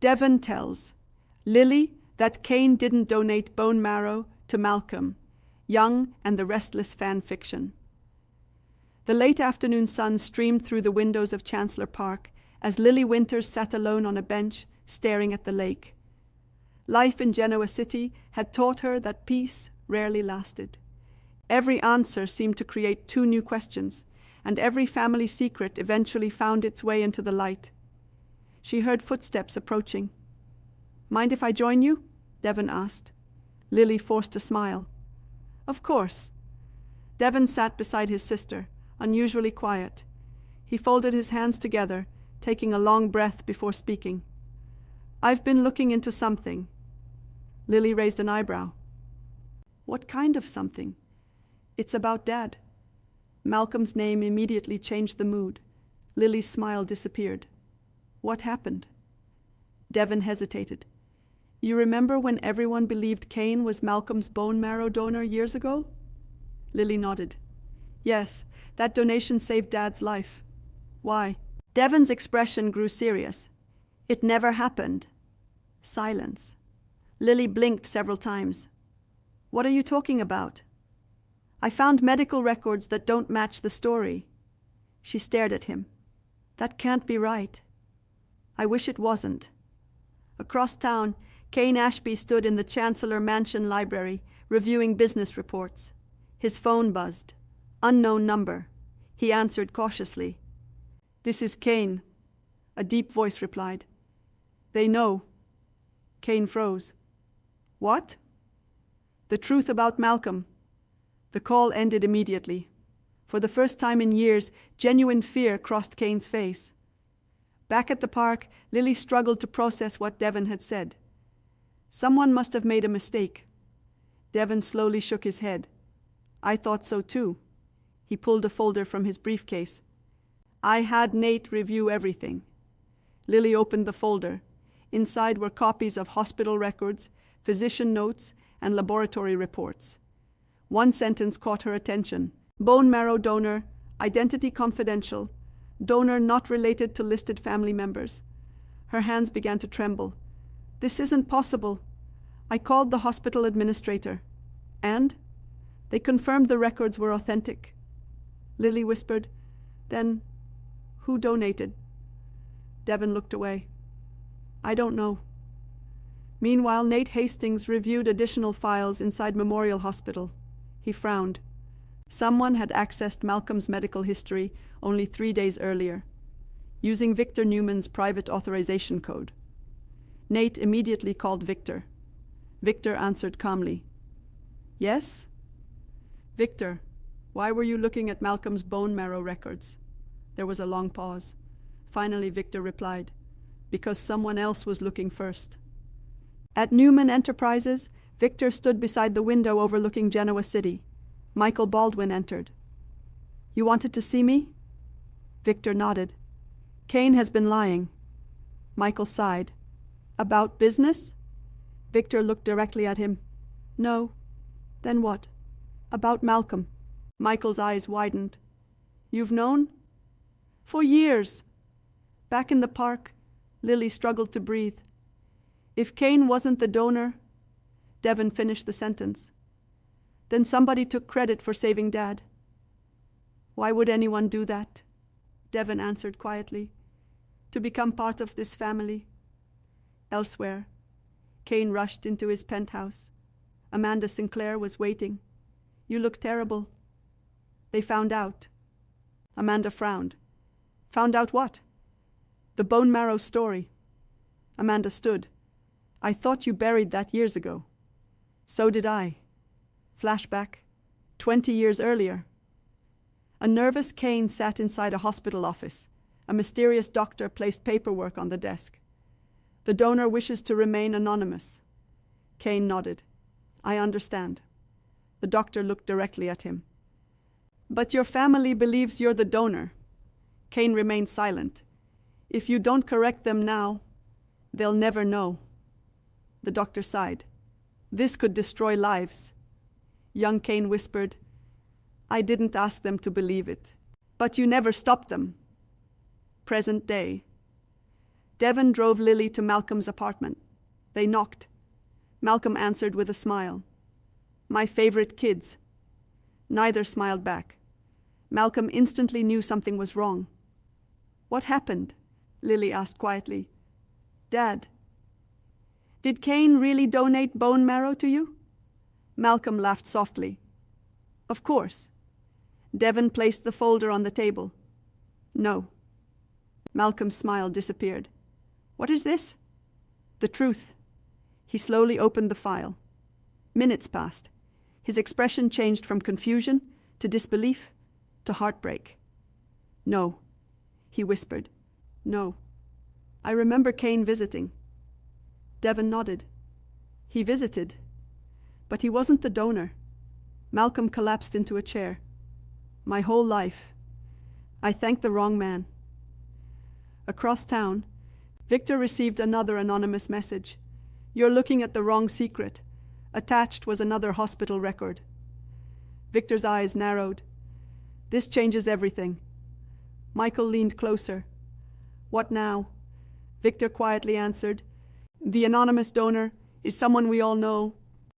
Devon tells Lily that Kane didn't donate bone marrow to Malcom, Young and the Restless fan fiction. The late afternoon sun streamed through the windows of Chancellor Park as Lily Winters sat alone on a bench staring at the lake. Life in Genoa City had taught her that peace rarely lasted. Every answer seemed to create two new questions, and every family secret eventually found its way into the light. She heard footsteps approaching. "Mind if I join you?" Devon asked. Lily forced a smile. "Of course." Devon sat beside his sister, unusually quiet. He folded his hands together, taking a long breath before speaking. "I've been looking into something." Lily raised an eyebrow. "What kind of something?" "It's about Dad." Malcolm's name immediately changed the mood. Lily's smile disappeared. "What happened?" Devon hesitated. "You remember when everyone believed Kane was Malcolm's bone marrow donor years ago?" Lily nodded. "Yes, that donation saved Dad's life." "Why?" Devon's expression grew serious. "It never happened." Silence. Lily blinked several times. "What are you talking about?" "I found medical records that don't match the story." She stared at him. "That can't be right." "I wish it wasn't." Across town, Kane Ashby stood in the Chancellor Mansion library, reviewing business reports. His phone buzzed. Unknown number. He answered cautiously. "This is Kane," a deep voice replied. "They know." Kane froze. "What?" "The truth about Malcom." The call ended immediately. For the first time in years, genuine fear crossed Kane's face. Back at the park, Lily struggled to process what Devon had said. Someone must have made a mistake. Devon slowly shook his head. "I thought so too." He pulled a folder from his briefcase. "I had Nate review everything." Lily opened the folder. Inside were copies of hospital records, physician notes, and laboratory reports. One sentence caught her attention. "Bone marrow donor, identity confidential, donor not related to listed family members." Her hands began to tremble. "This isn't possible." "I called the hospital administrator." "And?" "They confirmed the records were authentic." Lily whispered, "Then who donated?" Devon looked away. "I don't know." Meanwhile, Nate Hastings reviewed additional files inside Memorial Hospital. He frowned. Someone had accessed Malcolm's medical history only 3 days earlier, using Victor Newman's private authorization code. Nate immediately called Victor. Victor answered calmly. "Yes?" "Victor, why were you looking at Malcolm's bone marrow records?" There was a long pause. Finally, Victor replied, "Because someone else was looking first." At Newman Enterprises, Victor stood beside the window overlooking Genoa City. Michael Baldwin entered. "You wanted to see me?" Victor nodded. "Kane has been lying." Michael sighed. "About business?" Victor looked directly at him. "No." "Then what?" "About Malcom." Michael's eyes widened. "You've known?" "For years." Back in the park, Lily struggled to breathe. "If Kane wasn't the donor," Devon finished the sentence, "then somebody took credit for saving Dad." "Why would anyone do that?" Devon answered quietly. "To become part of this family." Elsewhere, Kane rushed into his penthouse. Amanda Sinclair was waiting. "You look terrible." "They found out." Amanda frowned. "Found out what?" "The bone marrow story." Amanda stood. "I thought you buried that years ago." "So did I." Flashback. 20 years earlier. A nervous Kane sat inside a hospital office. A mysterious doctor placed paperwork on the desk. "The donor wishes to remain anonymous." Kane nodded. "I understand." The doctor looked directly at him. "But your family believes you're the donor." Kane remained silent. "If you don't correct them now, they'll never know." The doctor sighed. "This could destroy lives." Young Kane whispered, "I didn't ask them to believe it." "But you never stopped them." Present day. Devon drove Lily to Malcolm's apartment. They knocked. Malcolm answered with a smile. "My favorite kids." Neither smiled back. Malcolm instantly knew something was wrong. "What happened?" Lily asked quietly. "Dad." "Did Kane really donate bone marrow to you?" Malcolm laughed softly. "Of course." Devon placed the folder on the table. "No." Malcolm's smile disappeared. "What is this?" "The truth." He slowly opened the file. Minutes passed. His expression changed from confusion to disbelief to heartbreak. "No," he whispered. "No. I remember Kane visiting." Devon nodded. "He visited. But he wasn't the donor." Malcolm collapsed into a chair. "My whole life, I thanked the wrong man." Across town, Victor received another anonymous message. "You're looking at the wrong secret." Attached was another hospital record. Victor's eyes narrowed. "This changes everything." Michael leaned closer. "What now?" Victor quietly answered. "The anonymous donor is someone we all know,